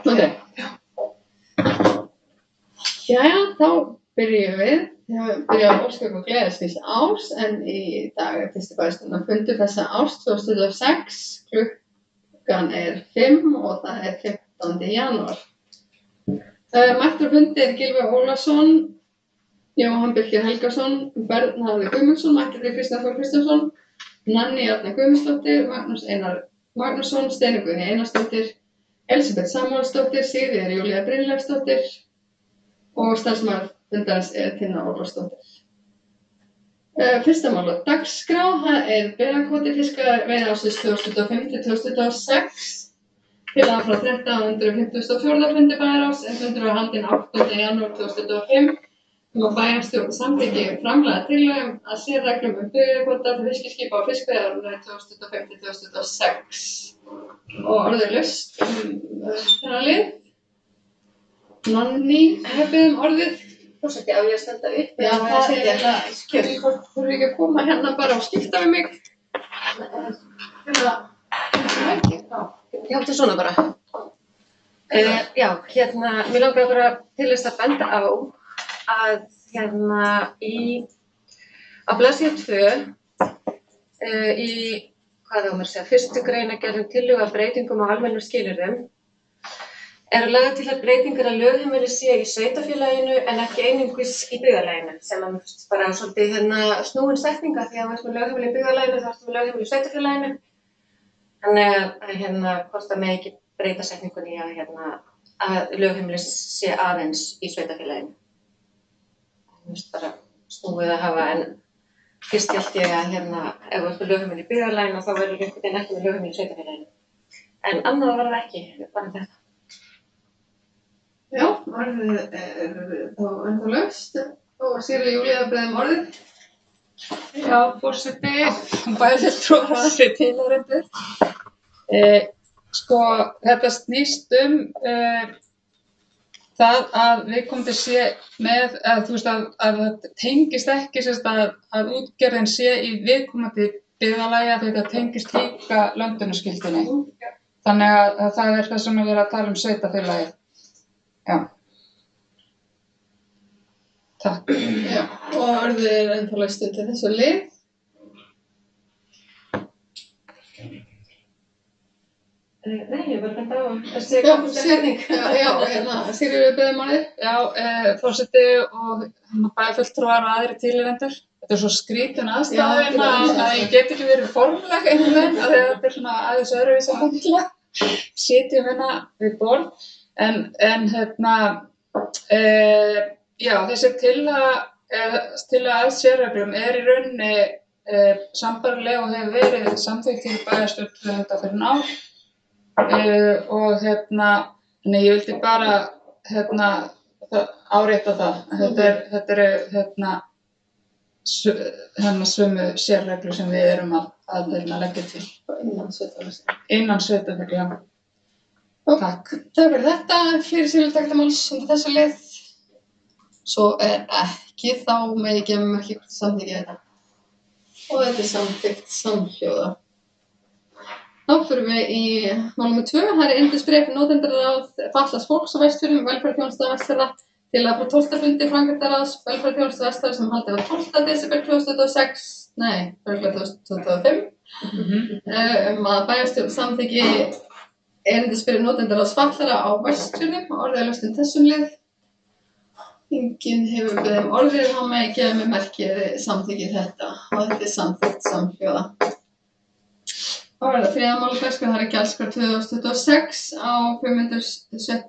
Ok. Jæja, þá byrjum við. Við byrjum að óska ykkur gleðisnýs árs en í dag er fyrstu bæðstundar fundur þessa árs 2006. Klukkan er 5 og það er 15. janúar. Mættur fundi er Gylfi Ólafsson, Jóhann Birkir Helgason, Bernharður Guðmundsson, Mættur Kristján Þór Kristjánsson, Nanný Arna Guðmundsdóttir, Magnús Einar Magnússon, Steinunn Guðný Einarsdóttir, Elísabet Samúelsdóttir, Sigríður Júlía Brynleifsdóttir og starfsmaður fundarins er Tinna Ólafsdóttir. Fyrsta mál á dagskrá, það er byggðakvóti fiskveiðiársins 2025-2026. Tillaga frá 1354. fundi bæjarráðs en fundur var haldinn 8. janúar 2005 að bæjarstjórn samþykki framlagða tillögu að sérreglum byggðakvóta fyrir fiskiskipa á fiskveiðiárinu 2005-2006. Og orðið laust þennan lið. Nanný, hefðum orðið. Forseti, á ég að standa upp? Já, það er þú þurfir ekki að koma hérna bara og skipta við mig. Já, þetta er svona bara. Já, mér langar bara til þess að benda á að á blaðsíðu 2 í, fyrstu greinargerð tillögu að breytingum á almennum skilyrðum eru lagðar til að breytingar að lögheimili sé í sveitarfélaginu en ekki einungis í byggðarlaginu sem er bara svolítið snúin setninga því að með lögheimili í byggðarlaginu þá ertu með lögheimili í sveitarfélaginu. Þannig að hvort það megi ekki breyta setningunni að lögheimili sé aðeins í sveitarfélaginu. Bara snúið að hafa en fyrst held ég að ef þú ert með lögheimili í byggðarlaginu þá verður einhvern veginn ekki með lögheimili í sveitarfélaginu. En annað var það ekki, bara þetta. Já, orðið er þá ennþá laust og Sigríður Júlía beðið orðið. Já, forseti, bæjarfulltrúar og aðrir tilheyrendur. Þetta snýst það að viðkomandi sé með, að það tengist ekki að útgerðin sé í viðkomandi byggðarlagi að þetta tengist líka löndunarskylduninni. Þannig að það er það sem við erum að tala um sveitarfélagið. Já. Takk. Já, og orðið er ennþá laust undir þessu lið. Nei, ég var benda á að segja hvað setning. Sigríður beðið orðið. Já, forseti og bæjarfulltrúar og aðrir tilheyrendur. Þetta er svo skrítin aðstæður að ég get ekki verið formuleg einhvern veginn af því að þetta er svona aðeins öðruvísi að handla. Sitjum við borð. Já, þessi tillaga að sérreglum er í rauninni sambærileg og hefur verið samþykkt til bæjarstjórn fyrir ár og ég vildi bara árétta það. Þetta eru sömu sérreglur sem við erum að leggja til. Innan sveitarfélags, já. Takk. Takk fyrir þetta. Fleiri síðutaktamáls undir þessu lið. Svo er ekki, þá megi ekki hvort samþykki þetta. Og þetta er samþykkt samhljóða. Þá fyrir við í mál nr. 2. Það er erindisbréf fyrir notendaráð fatlaðs fólks á Vestfjörðum, velferðarþjónusta Vestfjarða, til að frá 12. fundi framkvæmdaráðs velferðarþjónustu Vestfjarða sem haldið var 12. desember 2025 að bæjarstjórn samþykki erindisbréf notendaráðs fatlaðra á Vestfjörðum. Orðið er laust undir þessum lið. Enginn hefur beðið orðið, þá megi ekki með merkið samþykki þetta og þetta er samþykkt samhljóða. Þá er það þriðja mál á dagskrá, það er gjaldskrá 2026 á 561.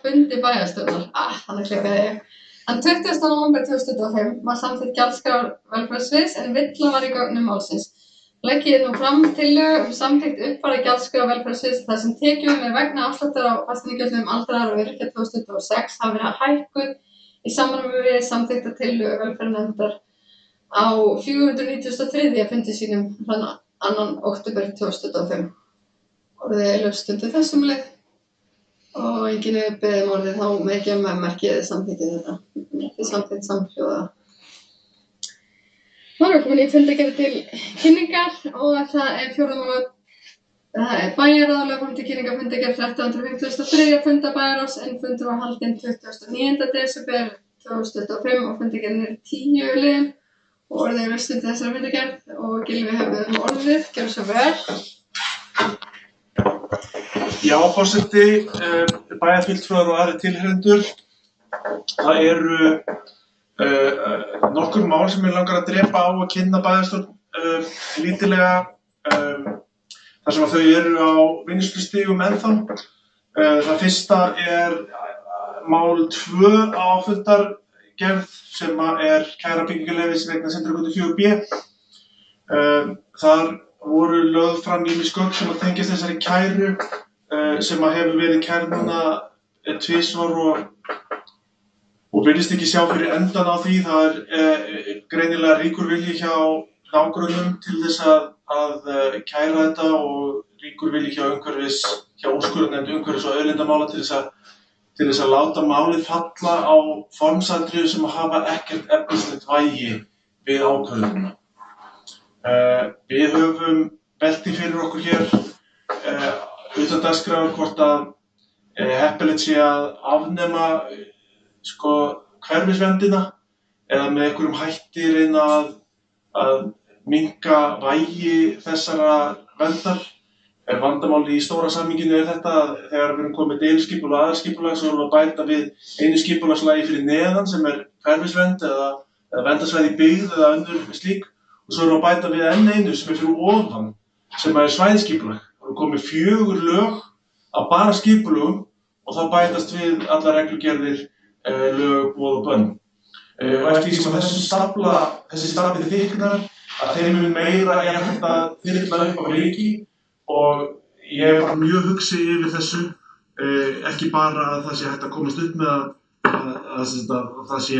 fundi bæjarstjórnar. Þannig klikkaði ég. Þann 20. nóvember 2025 var samþykkt gjaldskrá velferðarsviðs en villa var í gögnum málsins. Legg ég nú fram tillögu samþykkt uppfæra gjaldskrá velferðarsviðs þar sem tekjum vegna afsláttar á fasteignagjöldum aldraðra og öryrkja 2026 hafa verið hækkuð í samræmi við samþykkta tillögu velferðarnefndar á 493. fundi sínum þann 2. október 2025. Orðið er laust undir þessum lið og enginn hefur beðið orðið, þá megi ekki með merkið samþykki þetta. Þetta er samþykkt samhljóða. Þá erum við komin í fundargerð til kynningar og það er 4. mál. Það er bæjarráð, lögform til kynningar fundargerð 1353. fundar bæjarráðs en fundur var haldinn 29. desember 2025 og fundargerðin er 10 liðin og orðið er vestur til þessari fundargerð og Gylfi hefur orðið, gjörðu svo vel. Já, forseti, bæjarfulltrúar og aðrir tilheyrendur. Það eru nokkur mál sem ég langar að drepa á og kynna bæjarstjórn lítillega þar sem að þau eru á vinnslustigum ennþá. Það fyrsta er mál 2 á fundargerð sem er kæra byggingarleyfis vegna Sindragötu 4B. Þar voru lögð fram ýmis gögn sem að tengjast þessari kæru sem að hefur verið kærð núna tvisvar og virðist ekki sjá fyrir endan á því. Það er greinilega ríkur vilji hjá nágrönnum til þess að kæra þetta og ríkur vilji hjá úrskurðarnefnd umhverfis- og auðlindamála til þess að láta málið falla á formsatriðu sem að hafa ekkert efnislegt vægi við ákvörðunina. Við höfum velt því fyrir okkur hér utan dagskrár hvort að heppilegt sé að afnema hverfisverndina eða með einhverjum hætti reyna að minnka vægi þessara verndar. Vandamáli í stóra samhenginu er þetta að þegar við erum komið deiliskipulag og aðalskipulag svo erum við að bæta við einu skipulagslagi fyrir neðan sem er hverfisvernd eða verndarsvæði í byggð eða önnur slík og svo erum við að bæta við enn einu sem er fyrir ofan sem er svæðisskipulag. Það eru komið 4 lög af bara skipulagum og þá bætast við allar reglugerðir, lög, boð og bönn. Og eftir því sem þessi stafli þykknar að þeim mun meira er hægt að þyrla upp á reiki og ég er bara mjög hugsi yfir þessu, ekki bara að það sé hægt að komast upp með að það sé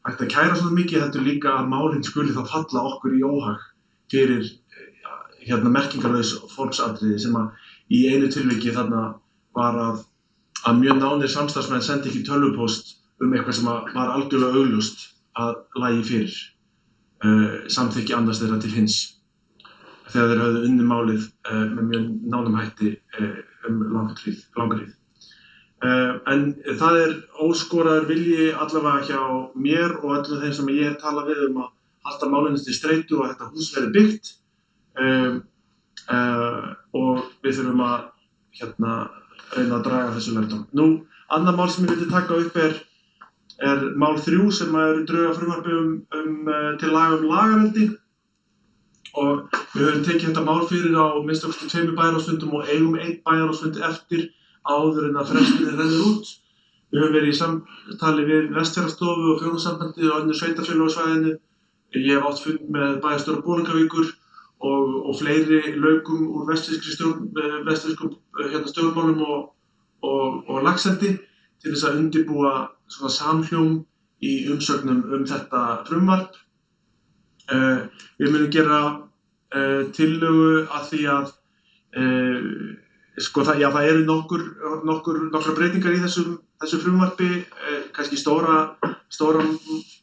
hægt að kæra svona mikið, heldur líka að málin skuli þá falla okkur í óhag fyrir merkingarlaus formsatriði sem að í einu tilviki þarna var að mjög nánir samstarfsmenn sendi ekki tölvupóst eitthvað sem var algjörlega augljóst að lægi fyrir samþykki annars þeirra til hins þegar þeir höfðu unnið málið með mjög nánum hætti langa hríð. En það er óskoraður vilji allavega hjá mér og öllum þeim sem ég hef talað við að halda málinu til streitu og að þetta hús verði byggt og við þurfum að reyna að draga þessu lærdóm. Nú, annað mál sem ég vildi taka upp er mál 3 sem eru drög að frumvarpi til laga lagareldi og við höfum tekið þetta mál fyrir á minnst 2 bæjarráðsfundum og eigum 1 bæjarráðsfund eftir áður en að fresturinn rennur út. Við höfum verið í samtali við Vestfjarðastofu og Fjórðungssambandið og önnur sveitarfélög á svæðinu. Ég hef átt fund með bæjarstjóra Bolungarvíkur og fleiri lögum úr vestfirskum stjórnmálum og Laxeldi til þess að undirbúa svona samhljóm í umsögnum þetta frumvarp. Við munum gera tillögu að því að það eru nokkrar breytingar í þessu frumvarpi. Kannski stóra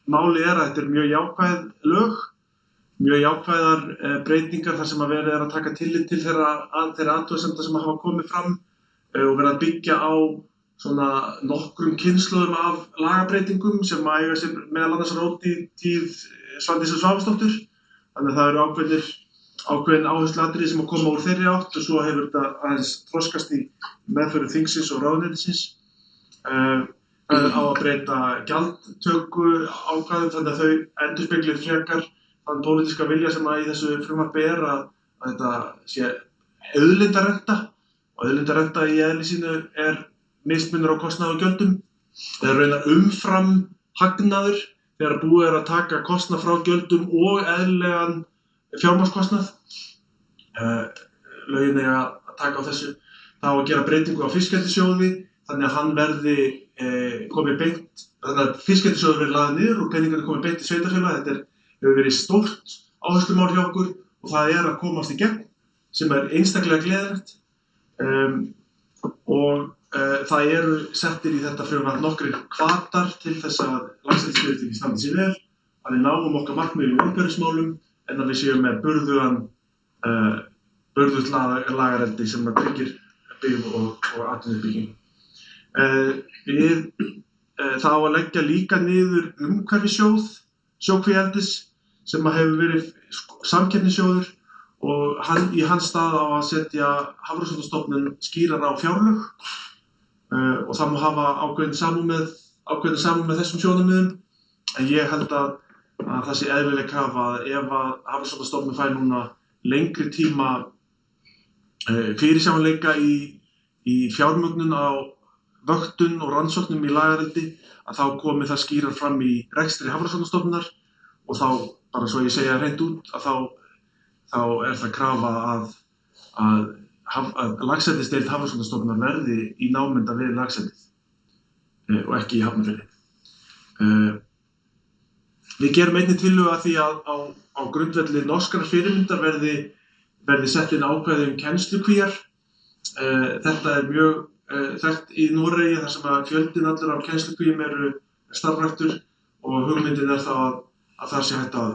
máli er að þetta er mjög jákvæð lög, mjög jákvæðar breytingar þar sem að verið er að taka tillit til þeirra athugasemda sem hafa komið fram og verið að byggja á svona nokkrum kynslóðum af lagabreytingum sem að eiga sér meðal annars rót í tíð Svandísar Svavarsdóttur. Þannig að það eru ákveðin áhersluatriði sem að koma úr þeirri átt og svo hefur þetta aðeins þroskast í meðferð þingsins og ráðuneytisins. Það á að breyta gjaldtöku ákvæðum þannig að þau endurspegli frekar þann pólitíska vilja sem að í þessu frumvarpi er að þetta sé auðlindarenta og auðlindarenta í eðli sínu er mismunur á kostnaði og gjöldum. Það er raunar umfram hagnaður þegar búið er að taka kostnað frá gjöldum og eðlilegan fjármagnskostnað. Lögin eiga að taka á þessu. Það á að gera breytingu á fiskeldissjóði þannig að hann verði komið beint, þannig að fiskeldissjóður verði lagður niður og peningarnir komið beint í sveitarfélag. Þetta hefur verið stórt áherslumál hjá okkur og það er að komast í gegn sem er einstaklega gleðilegt og það eru settir í þetta frumvarp nokkrir hvatar til þess að Laxeldisfyrirtæki standi sig vel, að við náum okkar markmiðum í umhverfismálum en að við séum með burðugt lagareldi sem tryggir byggð og atvinnuuppbyggingu. Það á að leggja líka niður umhverfissjóð sjókvíaeldis sem hefur verið samkeppnissjóður og í hans stað á að setja Hafrannsóknastofnun skýrar á fjárlög og það má hafa ákveðin samúð með þessum sjónarmiðum en ég held að það sé eðlileg krafa að ef að Hafrannsóknastofnun fær núna lengri tíma fyrirsjáanleika í fjármögnun á vöktun og rannsóknum í lagareldi að þá komi það skýrar fram í rekstri Hafrannsóknastofnunar og þá, bara svo ég segja hreint út, að þá það krafa að laxeldisdeild Hafrannsóknastofnunar verði í námunda við laxeldið og ekki í Hafnarfirði. Við gerum einnig tillögu að því að á grundvelli norskrar fyrirmyndar verði sett inn ákvæði kennslukvíar. Þetta mjög þekkt í Noregi þar sem að fjöldinn allur af kennslukvíum eru starfræktur og hugmyndin þá að það sé hægt að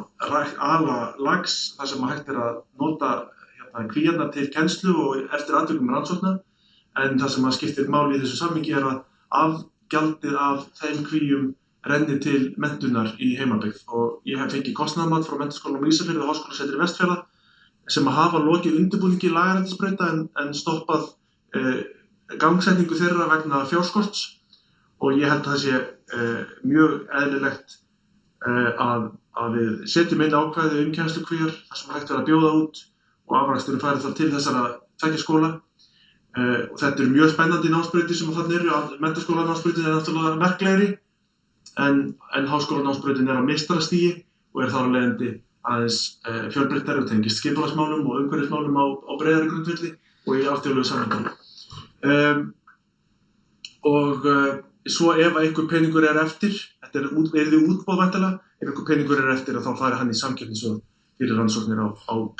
ala lax þar sem hægt að nota kvíarnar til kennslu og eftir atvikum rannsókna en það sem að skiptir máli í þessu samhengi að gjaldið af þeim kvíum renni til menntunar í heimabyggð og ég hef fengið kostnaðarmat frá Menntaskólanum á Ísafirði og Háskólasetri Vestfjarða sem að hafa lokið undirbúningi lagareldisbrauta en stoppað gangsetningu þeirra vegna fjárskorts og ég held að það sé mjög eðlilegt að við setjum inn ákvæði kennslukvíar þar sem hægt að bjóða út og afraksturinn færi þá til þessara tveggja skóla og þetta eru mjög spennandi námsbrautir sem þarna eru. Menntaskólanámsbrautin náttúrulega merklegri en háskólanámsbrautin á meistarastigi og þar af leiðandi aðeins fjölbreyttari og tengist skipulagsmálum og umhverfismálum á breiðari grundvelli og í alþjóðlegu samhengi. Svo ef einhver peningur eftir, þetta yrði útboð væntanlega, ef einhver peningur eftir þá fari hann í samkeppnissjóð fyrir rannsóknir á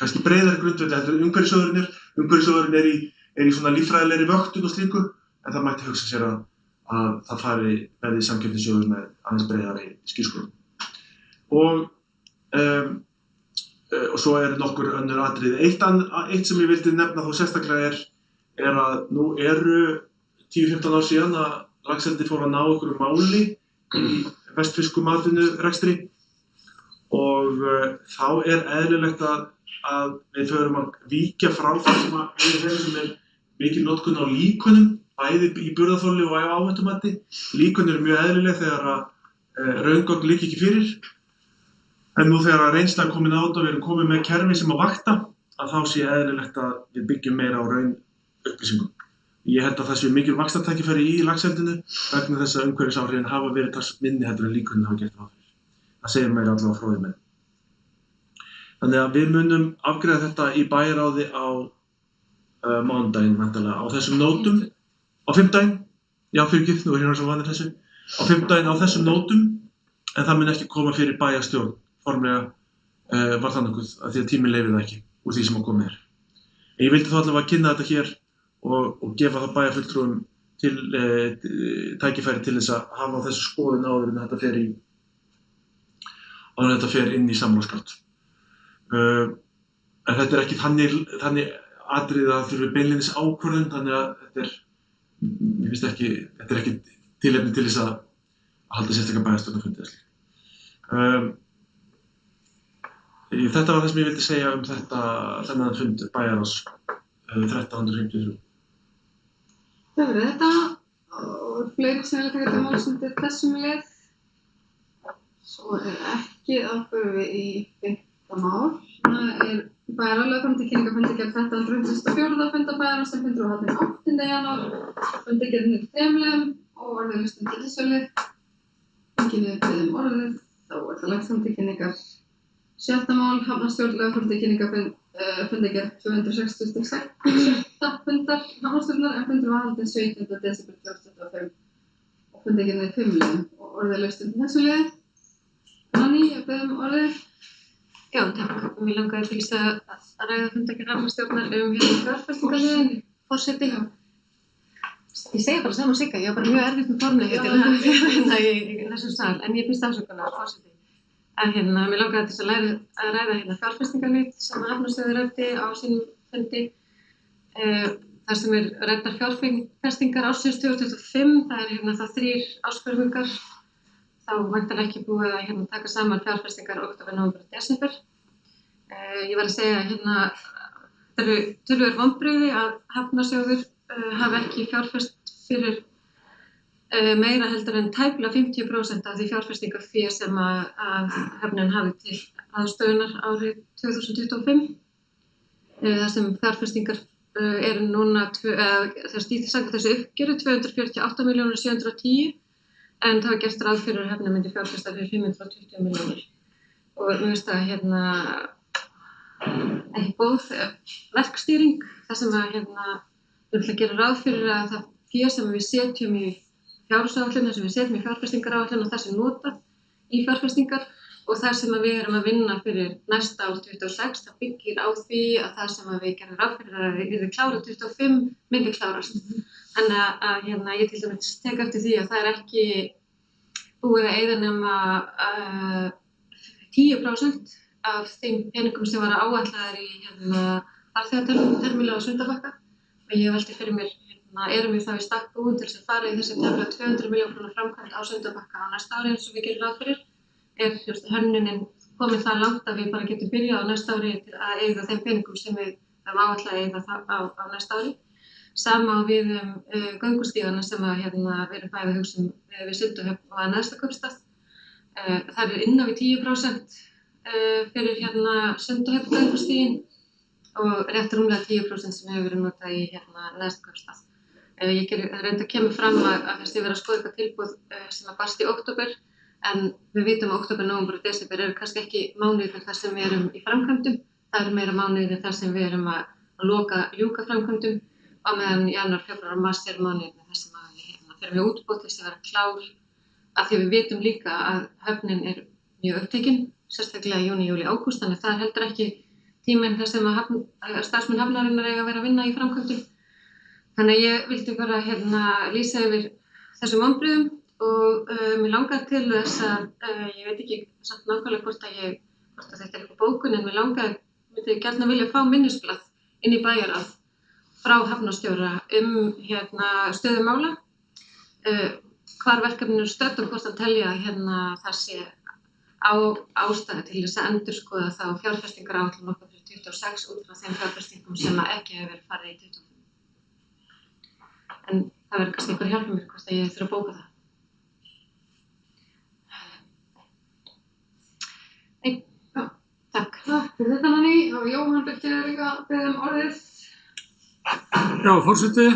kannski breiðari grundvelli heldur en umhverfissjóðurinn. Umhverfissjóðurinn er í svona líffræðilegri vöktun og slíku en það mætti hugsa sér að það verði samkeppnissjóður með aðeins breiðari skírskotun. Og svo nokkur önnur atriði. Eitt sem ég vildi nefna þó sérstaklega er að nú eru 10-15 ár síðan að laxeldi fór að ná einhverju máli í vestfirskum atvinnurekstri og þá eðlilegt að við förum að víkja frá það sem við hefum sem mikil notkun á líkönum, bæði í burðarþoli og áhættumati. Líkön eru mjög eðlileg þegar að raungögn liggja ekki fyrir. En nú þegar reynsla komin á þetta og við erum komin með kerfi sem að vakta, að þá sé eðlilegt að við byggjum meira á raunupplýsingum. Ég held að það sé mikil vaxtartækifæri í laxeldinu vegna þess að umhverfisáhrifin hafa verið talsvert minni heldur en líkönin hafa gert ráð fyrir. Það segir meira allavega fróðir menn. Þannig að við munum afgreiða þetta í bæjarráði á mánudaginn væntanlega á þessum nótum. Á fimmtudaginn, já fyrirgefðu, nú hérna svo vanir þessu. Á fimmtudaginn á þessum nótum en það mun ekki koma fyrir bæjarstjórn. Formlega var það nokkuð að því að tíminn leyfir það ekki úr því sem að komið En ég vildi þá allavega kynna þetta hér og gefa það bæjarfulltrúum til tækifæri til þess að hafa á þessu skoðun áður en þetta fer inn í samráðsgátt. En þetta ekki þannig atriði að þurfi beinlínis ákvörðun, þannig að þetta ekki tilefni til þess að halda sérstaka bæjarstjórnarfundi eða slíkt. Þetta var það sem ég vildi segja þennan fund bæjarráðs 1353. Það verður þetta og fleiri sem vilja taka til máls undir þessum lið. Svo ekki áförum við í 5. mál. Það bæjarráð lögframdi kynningafundargerð 1354. Fundar bæjarráðs sem fundur var haldinn 8. janúar. Fundargerðin í 3 liðum og orðalistum til þessu lið. Fenginu beðið orðið, þá það lögframdi kynningar. 7. mál, Hafnarstjórn lögframdi kynningafundargerð 266. fundar Hafnarstjórnar en fundur var haldinn 17. desember 2025 og fundargerðin í 5 liðum og orðalistum til þessu lið. Nanný, beðum orðið. Já, takk. Mér langaði til þess að ræða fundargerð Hafnarstjórnar fjárfestingarliðinn, forseti. Ég segi bara sama Sigga, ég var bara mjög erfitt með formlegheitina í þessum sal, en ég biðst afsökunar, forseti. Mér langaði til að ræða fjárfestingarlið sem Hafnarsjóður ræddi á sínum fundi. Það sem ræddar fjárfestingar ársins 2025, það það 3 ársfjórðungar. Þá væntanlega ekki búið að taka saman fjárfestingar október, nóvember og desember. Ég var að segja þetta eru töluverð vonbrigði að Hafnarsjóður hafi ekki fjárfest fyrir meira heldur en tæplega 50% af því fjárfestingarfé sem að höfnin hafi til ráðstöfunar árið 2025. Það sem fjárfestingar eru núna, samkvæmt þessu uppgjöri, 248.710.000, en það var gert ráð fyrir að höfnin myndi fjárfesta fyrir 520 milljónir. Og mér finnst það ekki góð verkstýring, þar sem að við ætlum að gera ráð fyrir að það fé sem við setjum í fjárhagsáætlun, það sem við setjum í fjárfestingaráætlun og það sem notað í fjárfestingar og það sem við erum að vinna fyrir næsta ár 26, það byggir á því að það sem við gerum ráð fyrir að við erum klárað 25 myndi klárast. Þannig að ég til dæmis tek eftir því að það ekki búið að eyða nema 10% af þeim peningum sem var áætlaðir í farþegatermíla á Sundabakka. Og ég velti fyrir mér, erum við þá í stakk búin til að fara í þessi tæplega 200 milljóna króna framkvæmd á Sundabakka á næsta ári eins og við gerum ráð fyrir. Hönnunin komin það langt að við bara getum byrjað á næsta ári til að eyða þeim peningum sem við höfum áætlað að eyða á næsta ári. Sama á við göngustígana sem við erum bæði að hugsa við Sundahöfn og að neðsta kaupstað. Það inn á við 10% fyrir Sundahöfn göngustígin og rétt rúmlega 10% sem hefur verið notað í neðsta kaupstað. Ég reyndi að kemur fram að þessi verið að skoða eitthvað tilboð sem barst í október, en við vitum að október, nóvember og desember eru kannski ekki mánuðir þar sem við erum í framkvæmdum. Það eru meira mánuðir þar sem við erum að ljúka framkvæmdum og meðan janúar, febrúar og mars eru mánuðir þar sem við förum í útboð til að vera klár af því við vitum líka að höfnin mjög upptekin, sérstaklega júní, júlí, ágúst, þannig það heldur ekki tíminn þar sem að starfsmenn hafnarinnar eiga að vera að vinna í framkvæmdum. Þannig að ég vildi bara lýsa yfir þessum vonbrigðum og mér langaði til þess að, ég veit ekki samt nákvæmlega hvort að þetta eitthvað bókun, en myndi gjarnan vilja fá minnisblað inn í bæjarráð frá hafnarstjóra stöðu mála, hvar verkefnin eru stödd og hvort hann telja það sé ástæða til þess að endurskoða þá fjárfestingaráætlun okkar fyrir 26 út frá þeim fjárfestingum sem ekki hefur verið farið í 25. En það verður kannski einhver hjálpa mér hvort að ég þurfa að bóka það. Takk. Takk fyrir þetta, Nanný. Og Jóhann Birkir líka beðið orðið. Já, forseti,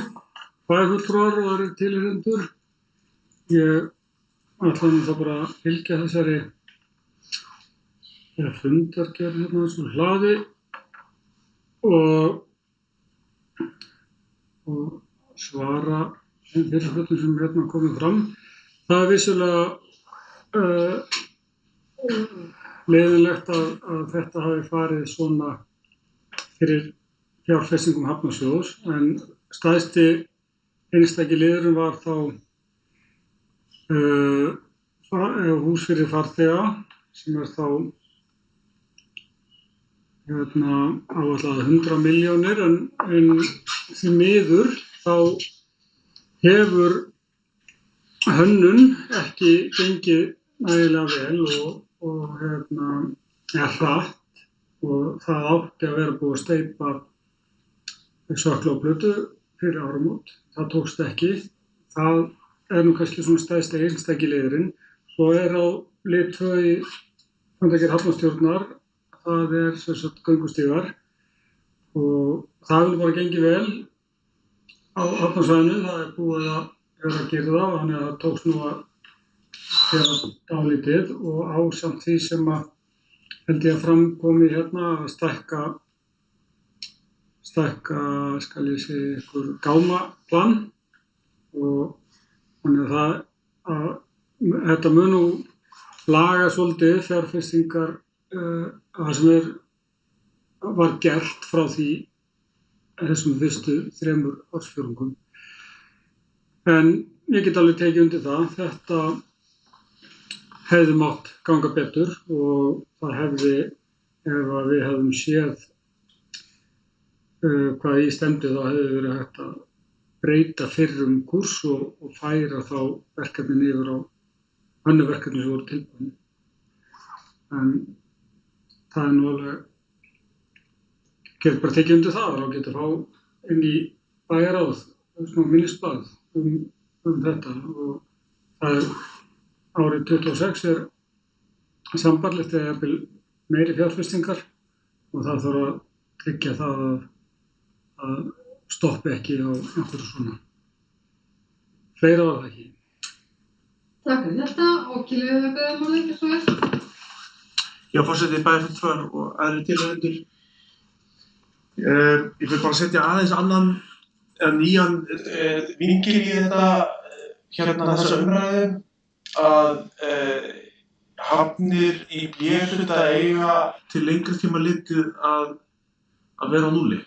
bæjarfulltrúar og aðrir tilheyrendur. Ég ætla nú það bara að fylgja þessari fundargerð þessu hlaði og svara þeim fyrirspurnum sem komið fram. Það er vissulega leiðinlegt að þetta hafi farið svona fyrir fjárfestingum Hafnarsjóðs, en stærsti einstaki liðurinn var þá hús fyrir farþega sem þá áætlað 100 milljónir, en því miður þá hefur hönnun ekki gengið nægilega vel og hratt, og það átti að vera búið að steypa sökkla og plötu fyrir áramót. Það tókst ekki. Það nú kannski svona stærsti einstaki liðurinn. Svo á lið 2 í fundargerð hafnarstjórnar, það sem sagt göngustígar, og það hefur bara gengið vel á hafnarsvæðinu. Það búið að vera að gera það, þannig að það tókst nú að gera dálítið og ásamt því sem að held ég að framkomi að stækka skal ég segja ykkur gámaplan, og þannig að þetta mun nú laga svolítið fjárfestingar það sem var gert frá því þessum fyrstu 3 ársfjórðungum. En ég get alveg tekið undir það. hefði mátt ganga betur og það hefði, ef að við hefðum séð hvað í stefndi, þá hefði verið hægt að breyta fyrrum kúrs og færa þá verkefnin yfir á önnur verkefni sem voru tilbúin. En það nú alveg, getur bara tekið undir það og getur fá inn í bæjarráð, svona minnisblað þetta og það árið 26 sambærilegt eða jafnvel meiri fjárfestingar og það þarf að tryggja það að stoppi ekki á einhverju svona. Fleira var það ekki. Takk fyrir þetta og Gylfi hefur beðið orðið eins og vel. Já, forseti, bæjarfulltrúar og aðrir tilheyrendur. Ég vil bara setja aðeins nýjan vinkil í þetta þessa umræðu að hafnir í B-hluta eiga til lengri tíma litið að vera á núlli.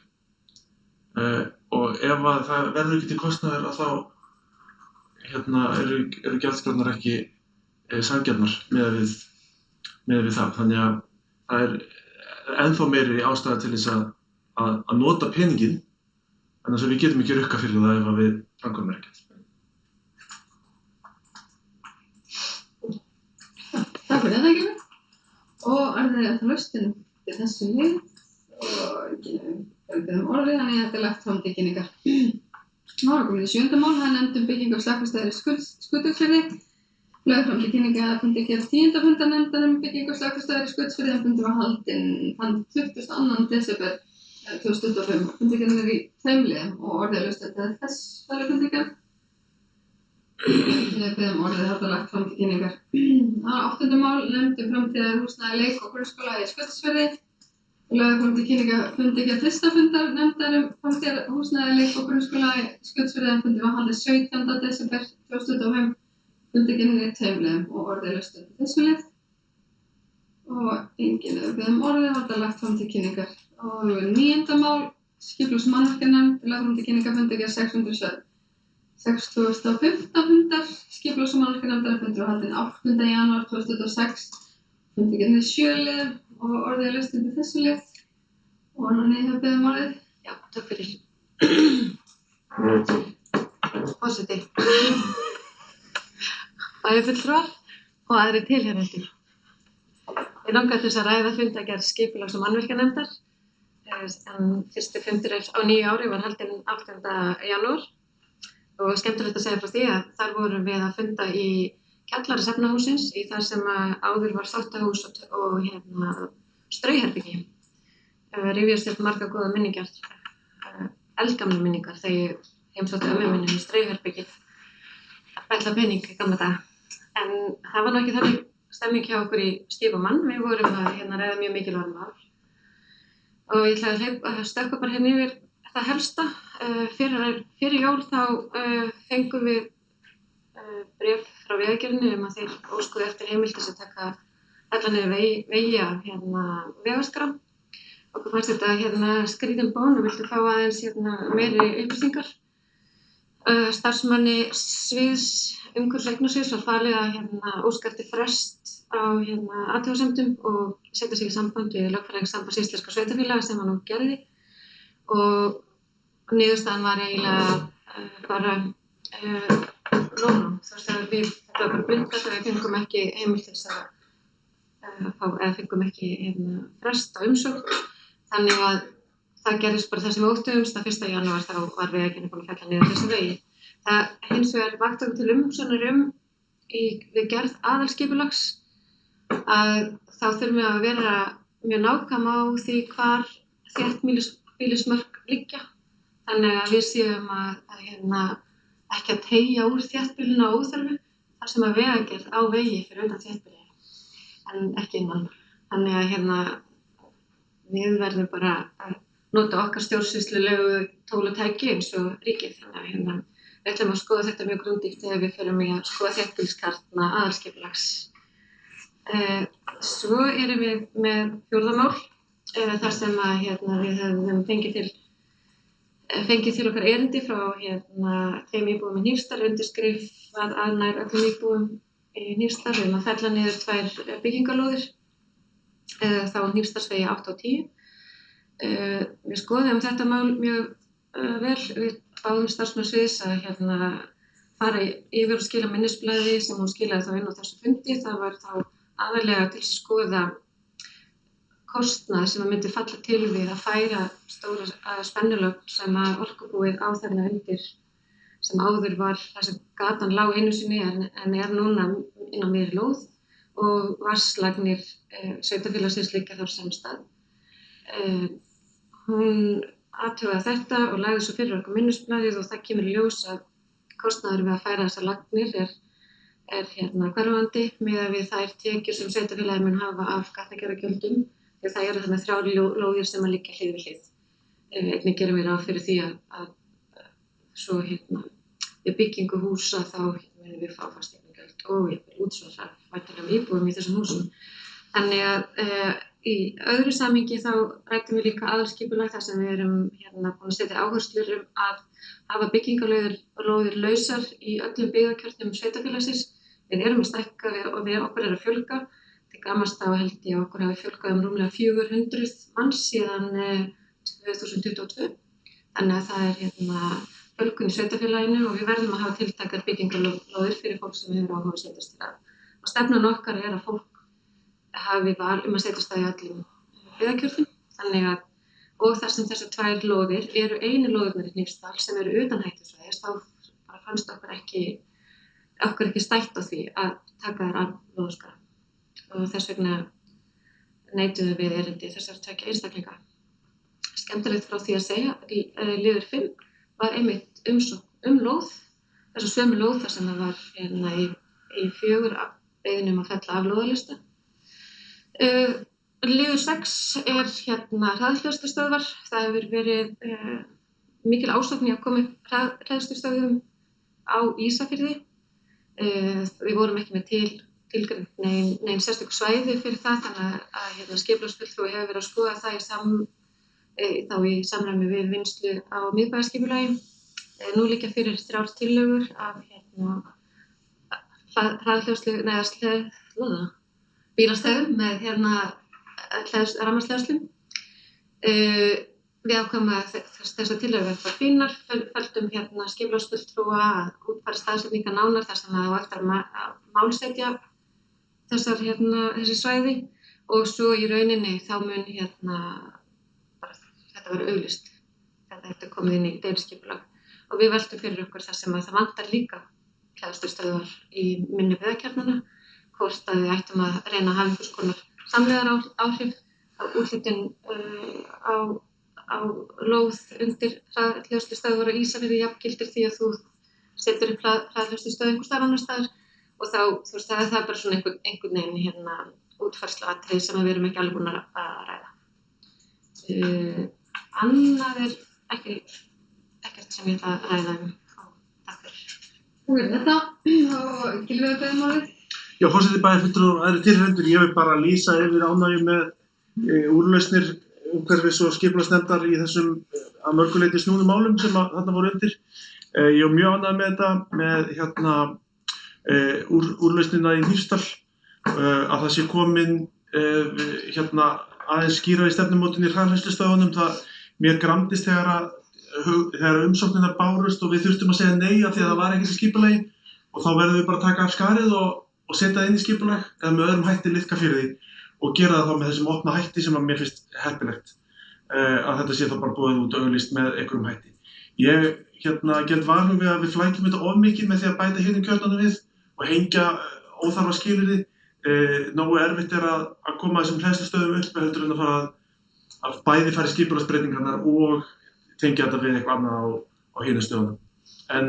Og ef að það verður ekki til kostnaðar að þá eru gjaldskrárnar ekki sanngjarnar miðað við það. Þannig að það er ennþá meiri ástæða til þess að nota peninginn, annars við getum ekki rukka fyrir það ef við framkvæmum ekkert. Takk fyrir þetta, Gylfi. Og er það lausnin til þessu lið og beðið orðið, þannig að þetta er lagt fram til kynningar. Nú erum við komin í 7. mál, það er nefnd byggingu á slökkvistöð í Skutulsfirði. Lögð fram til kynningar að fundi gerð 10. fundar nefndar byggingu á slökkvistöð í Skutulsfirði en fundur var haldinn þann 22. desember 2025. Fundargerðin er í tveim liðum og orðið er lausnin til þessari fundargerð. Við beðum orðið þetta lagt fram til kynningar. Það er 8. mál, nefnd framtíðarhúsnæði leik- og grunnskóla í Skutulsfirði. Lögð fram til kynningar fundi gerð 1. fundar nefndar framtíðarhúsnæði leik- og grunnskóla í Skutulsfirði en fundur var haldinn 17. desember 2025. Fundargerðin er í tveim liðum og orðið er lausnin til þessu lið. Og enginn við beðum orðið þetta lagt fram til kynningar. Og 9. mál, skipulagsmannvirkjanefnd, lögð fram til kynningar fundi gerð 615. fundar skipulagsmannvirkjanefndar fundur var haldinn 8. janúar 2026. Fundargerðin er í 7 liðum og orðið er lausnin til þessu lið. Og Nanni hefur beðið orðið. Já, takk fyrir. Forseti. Bæjarfulltrúar og aðrir tilheyrendur. Mig langar til þess að ræða fundargerð skipulags- og mannvirkjanefndar. En fyrsti fundur á nýju ári var haldinn 8. janúar og skemmtilegt að segja frá því að þar vorum við að funda í kjallara safnahússins í þar sem áður var þvottahús og strauherbergi. Rifjast upp margar góða minningar, eldgamlar minningar þegar ég heimsótti ömmu minni í strauherbergið að bælla pening í gamla daga. En það var nú ekki þannig stemming hjá okkur í Stíf og mann. Við vorum að ræða mjög mikilvæg mál. Og ég ætla að stökkva bara hérna yfir það helsta. Fyrir jól þá fengum við bréf frá Vegagerðinni að þeir óskuðu eftir heimild til að taka alla niður vegi af vegaskrá. Okkur fannst þetta skrýtin bón og vildu fá aðeins meiri upplýsingar. Starfsmanni sviðs umhverfis- og eignasviðs var falið að óska eftir frest á athugasemdum og setja sig í samband við lögfræðingssambands íslenskra sveitarfélaga sem hann nú gerði. Og niðurstaðan var eiginlega bara nóg. Þetta var bara blindgalt að við fengum ekki heimild til þess að fá, eða fengum ekki frest á umsókn. Þannig að það gerðist bara það sem við óttuðumst að 1. janúar þá var Vegagerðin búin að fella niður þessa vegi. Það hins vegar vakti okkur til umhugsunar við gerð aðalskipulags að þá þurfum við að vera mjög nákvæm á því hvar þéttbýlismörk liggja. Þannig að við séum að ekki að teygja úr þéttbýlinu á óþörfu þar sem að Vegagerð á vegi fyrir utan þéttbýli en ekki innan. Þannig að við verðum bara að nota okkar stjórnsýslulegu tól og tæki eins og ríkið. Þannig að við ætlum að skoða þetta mjög grundigt þegar við förum í að skoða þéttbýliskartna aðalskipulags. Svo erum við með 4. mál þar sem við höfum fengið til okkar erindi frá 2 íbúum í Hnífsdal, undirskrifað að nær öllum íbúum í Hnífsdal, við erum að fella niður 2 byggingarlóðir, þá Hnífsdalsvegi 8 og 10. Við skoðum þetta mál mjög vel, við báðum starfsmenn sviðs að fara yfir og skila minnisblaði sem hún skilaði þá inn á þessu fundi. Það var þá aðallega til að skoða kostnað sem myndi falla til við að færa stóra spennulögn sem að Orkubúið á þarna undir, sem áður var þar sem gatan lá einu sinni en núna inn á miðri lóð og vatnslagnir sveitarfélagsins liggja þar sem stað. Hún athugaði þetta og lagði svo fyrir okkur minnisblaðið og það kemur í ljós að kostnaður við að færa þessar lagnir er hverfandi miðað við þær tekjur sem sveitarfélagið mun hafa af gatnagerðargjöldum, því það eru þarna 3 lóðir sem að liggja hlið við hlið. Einnig gerum við ráð fyrir því að svo við byggingu húsa þá munum við fá fasteignagjöld og útsvar af væntanlegum íbúum í þessum húsum. Þannig að í öðru samhengi þá ræddum við líka aðalskipulag þar sem við erum búin að setja áherslur að hafa byggingarlóðir lausar í öllum byggðakjörnum sveitarfélagsins. Við erum að stækka og okkur er að fjölga. Til gamans þá held ég okkur hafi fjölgað rúmlega 400 manns síðan 2022. Þannig að það er fjölgun í sveitarfélaginu og við verðum að hafa tiltækar byggingarlóðir fyrir fólk sem hefur áhuga að setjast til að. Og stefnan okkar er að fólk hafi val að setjast að í öllum byggðakjörnum. Þannig að og þar sem þessar 2 lóðir eru einu lóðirnar í Hnífsdal sem eru utan hættusvæðis, þá bara fannst okkur ekki stætt á því að taka þær af lóðaskrá. Og þess vegna neituðum við erindi þessar 2 einstaklinga. Skemmtilegt frá því að segja, liður 5 var einmitt umsókn lóð, þessa sömu lóð þar sem það var í 4 beiðnum að fella af lóðalista. Liður 6 er hraðhleðslustöðvar. Það hefur verið mikil ásókn í að koma upp hraðhleðslustöðvum á Ísafirði. Við vorum ekki með tilgreint nein sérstök svæði fyrir það, þannig að skipulagsfulltrúi hefur verið að skoða það í samræmi við vinnslu á miðbæjarskipulagi. Nú liggja fyrir 3 tillögur af bílastæðum með rafmagnsleiðslum. Við ákváðum að þessar tillögur verða fínar, földum skipulagsfulltrúa að útfæra staðsetningar nánar þar sem það á eftir að málsetja þessi svæði og svo í rauninni þá mun þetta verður auglýst. Þetta eftir komið inn í deiliskipulag og við veltum fyrir okkur þar sem að það vantar líka hleðslustöðvar í minni byggðakjarnana, hvort að við ættum að reyna að hafa einhvers konar samlegðaráhrif á úthlutun á lóð undir hraðhleðslustöðvar á Ísafirði jafngildir því að þú setur upp hraðhleðslustöð einhvers staðar annars staðar og þá það er bara svona einhvern veginn útfærsluatriði sem við erum ekki alveg búin að ræða. Annað er ekkert sem ég ætla að ræða Takk fyrir. Hún þetta og Gylfi að beðum málið. Já, forseti bæjarfulltrúar og aðrir tilheyrendur, ég vil bara lýsa yfir ánægju með úrlausnir umhverfis- og skipulagsnefndar í þessum að mörgu leyti snúnum málum sem þarna voru undir. Ég var mjög ánægður með þetta, með úrlausnina í Hnífsdal, að það sé komin aðeins skýra í stefnumótun í hraðhleðslustöðvunum. Mér gramdist þegar umsóknirnar bárust og við þurftum að segja nei af því að það var ekkert í skipulagi og þá verðum við bara að taka af skarið og setja það inn í skipulag eða með öðrum hætti liðka fyrir því og gera það þá með þessum opna hætti sem að mér finnst heppilegt að þetta sé þá bara búið út auglýst með einhverjum hætti. Ég geld varhug við að við flækjum þetta of mikið með því að bæta kjörnunum við og hengja óþarfa skilyrði. Nógu erfitt er að koma þessum hleðslustöðvum upp heldur en að fara að bæði fara í skipulagsbreytingarnar og tengja þetta við eitthvað annað á hinum stöðunum. En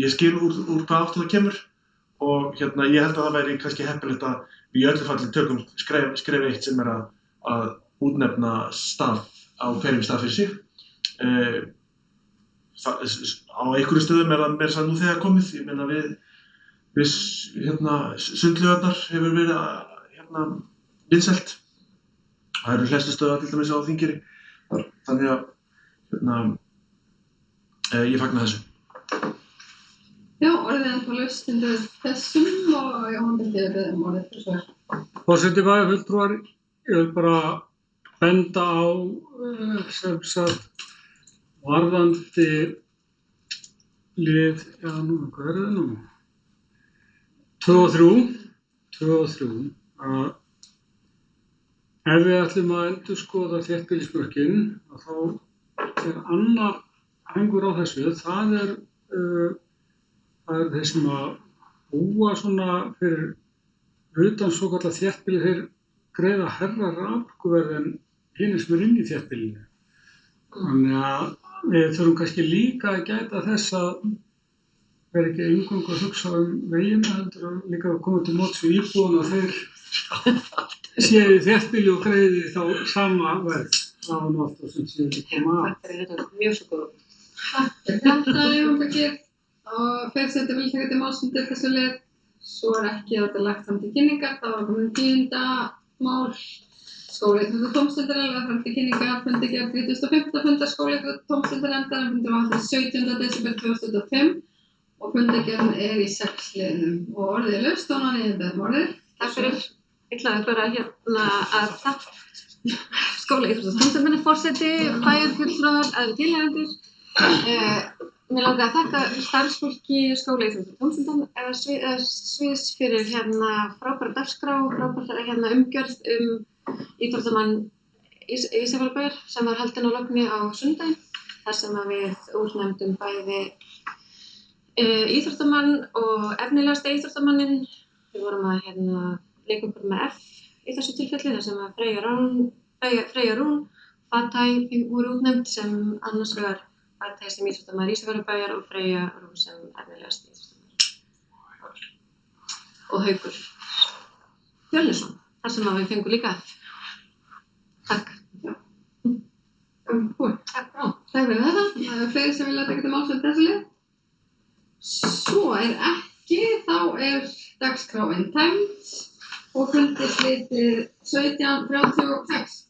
ég skil úr hvað aftur það kemur og ég held að það væri kannski heppilegt að við í öllu falli tökum skref eitt sem er að útnefna staf á hverjum stað fyrir sig. Á einhverju stöðum er það meira að nú þegar komið. Ég meina við sundlaugarnar hefur verið vinsælt. Það eru hleðslustöðvar til dæmis á Þingeyri. Þannig að ég fagna þessu. Já, orðið ennþá laust undir þessum og Jóhann Birgir beðið orðið fyrir svar. Forseti bæjarfulltrúar, ég vil bara benda á sem sagt varðandi lið, já nú, hvað er það nú? 2 og 3, að ef við ætlum að endurskoða þéttbýlismörkin, þá annar hengur á þessu, það er þeir sem að búa svona fyrir utan svokallað þéttbýli, þeir greiða hærra raforkuverð en hinir sem inn í þéttbýlinu. Þannig að við þurfum kannski líka að gæta þess að vera ekki eingöngu að hugsa vegina, heldur að líka að koma til móts við íbúana að þeir séu í þéttbýli og greiði þá sama verð. Það var alltaf sem séu að koma að. Þetta mjög svo góð. Takk fyrir þetta, Jóhann Birgir. Og Forseti vil taka til máls undir þessu lið. Svo ekki að þetta er lagt fram til kynningar. Það var komin 10. mál. Skólaíþrótta- og tómstundarálag fram til kynningar. Fundargerð 35. fundar skólaíþrótta- og tómstundanefndar. Fundur var haldinn 17. desember 2005 og fundargerðin í 6 liðum. Og orðið er laust og hann beðið orðið. Takk fyrir. Ég ætlaði bara að takk skólaíþrótta- og tómstundamennir, forseti, bæjarfulltrúar, aðrir tilheyrendur. Mér langar að þakka starfsfólki skólaíþrótta- og tómstundar sviðs fyrir frábæra dagskrá, frábæra umgjörð íþróttamann Ísafjarðarbæjar sem var haldinn á Logni á sunnudaginn, þar sem við útnefndum bæði íþróttamann og efnilegasta íþróttamanninn. Við vorum að leika okkur með F í þessu tilfelli, þar sem að Freyja Rún, Fatay voru útnefnd sem annars vegar Fatay sem íþróttamaður Ísafjarðarbæjar og Freyja Rún sem efnilegasti íþróttamaður. Og Haukur Fjölnisson, þar sem að við fengum líka F. Takk. Takk fyrir þetta. Það fleiri sem vilja taka til máls um þessu lið. Svo ekki, þá dagskráin tæmd og fundur slitið 17:36.